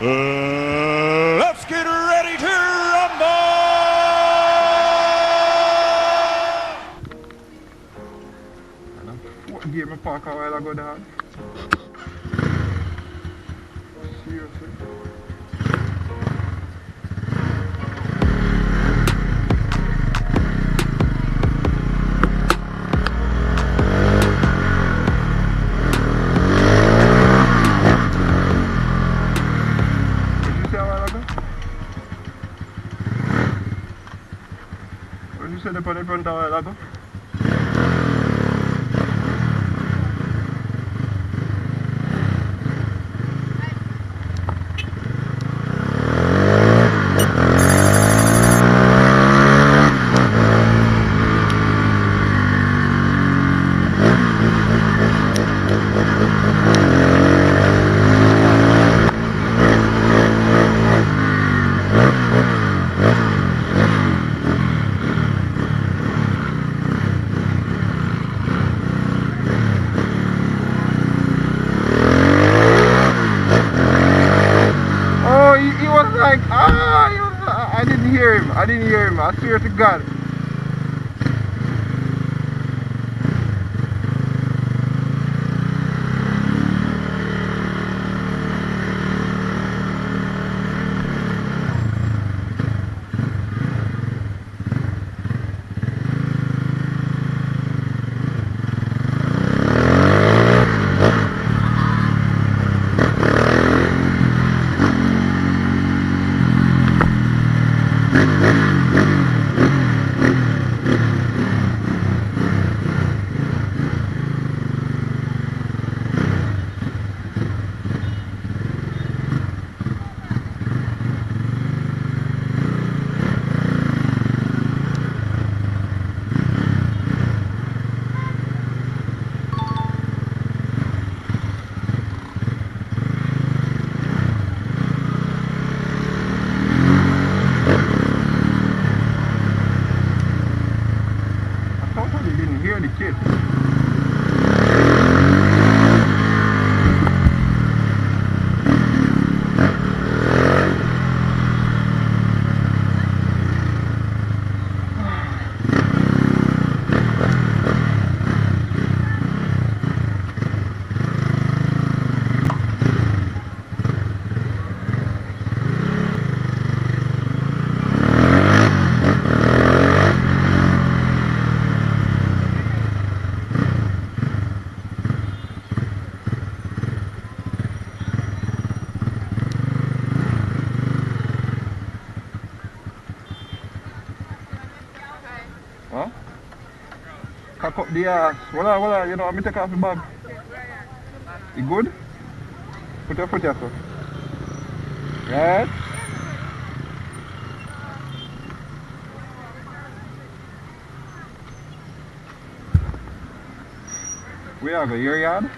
Let's get ready to rumble! What game I park a while ago, dog? Seriously? What did you say they put in front of a while ago? He was like, I didn't hear him. I swear to God. Hear the kid. Huh? Cock up the ass. Voila, you know, let me take off the bag. You good? Put your foot here, sir. Right? Where are you? Your yard? Yeah,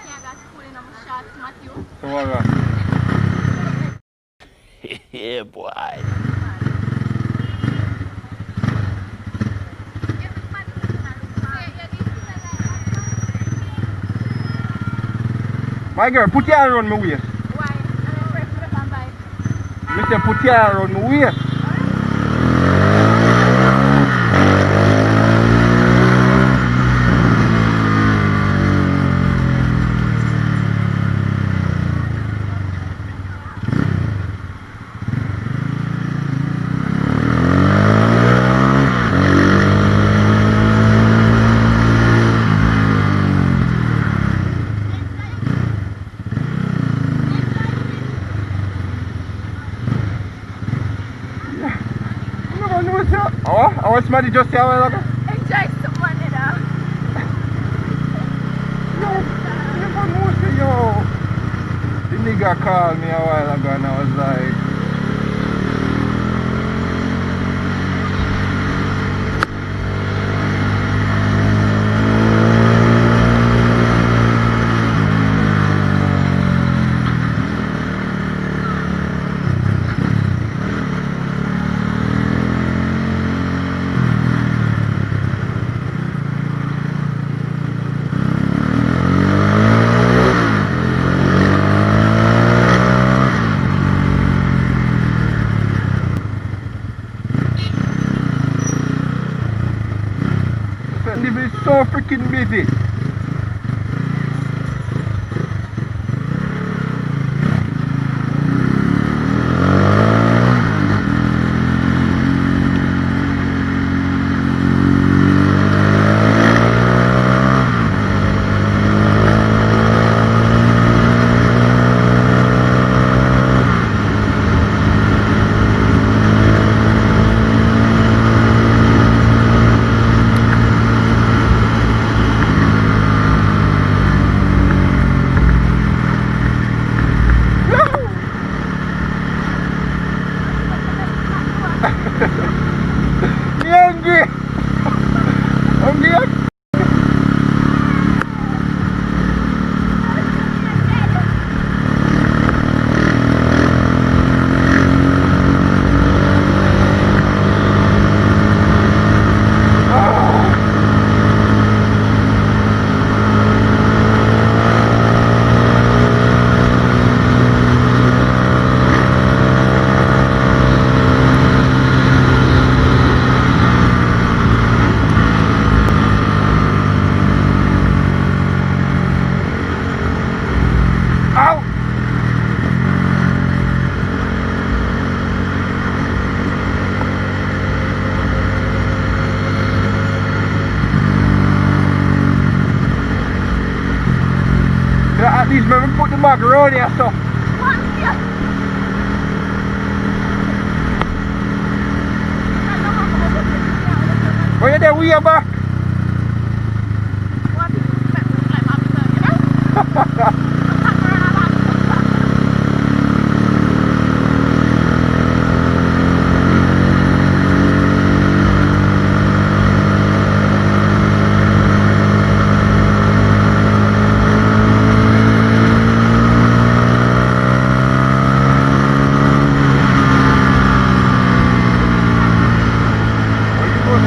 I got to pull in on my shots, Matthew. So what? Yeah, boy. My girl, put your hand around my waist. Why? I'm afraid for the bye. Me say put your hand around my waist. I want somebody just say a while ago. Enjoy someone, you know. You never know, say, yo. The nigga called me a while ago and I was like, macaroni or so. Where you there? We are back.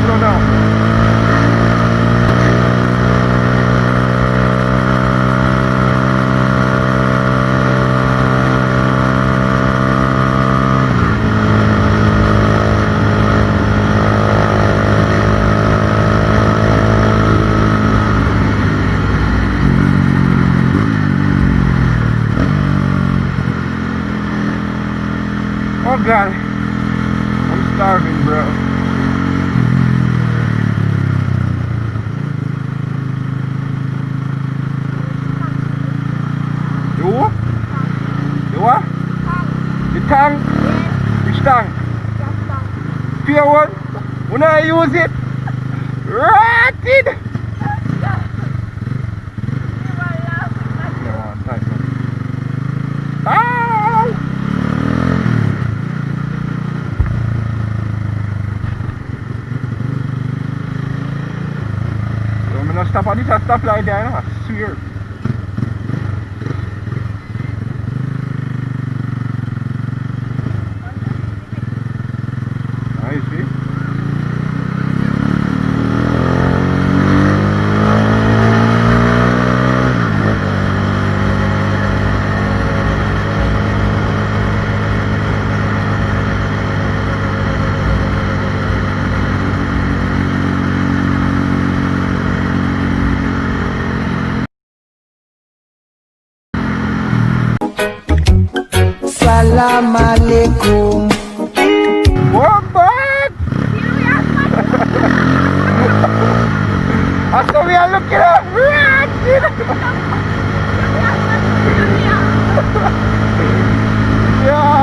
Slow down. Oh God, I'm starving, bro. The what? The tongue? Which tongue? Pure one? When I use it? Rotted! Ah! So I'm gonna stop at this stoplight there, I swear. You see? Salam alaikum. What bad? I saw we are looking at yeah.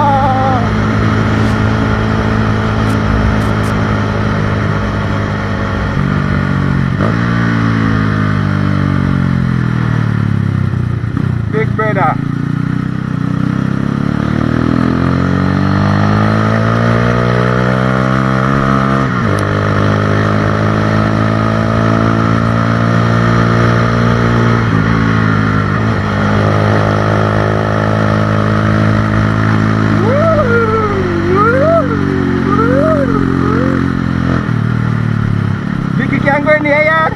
Big brother. Vicky can't go in the yard.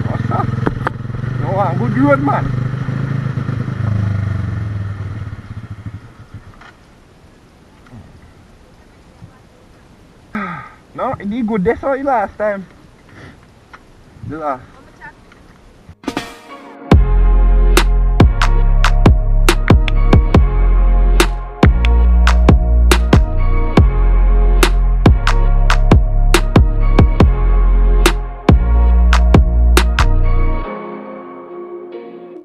What's up? No, I'm good road, man. No, it did good. That's all last time. The last.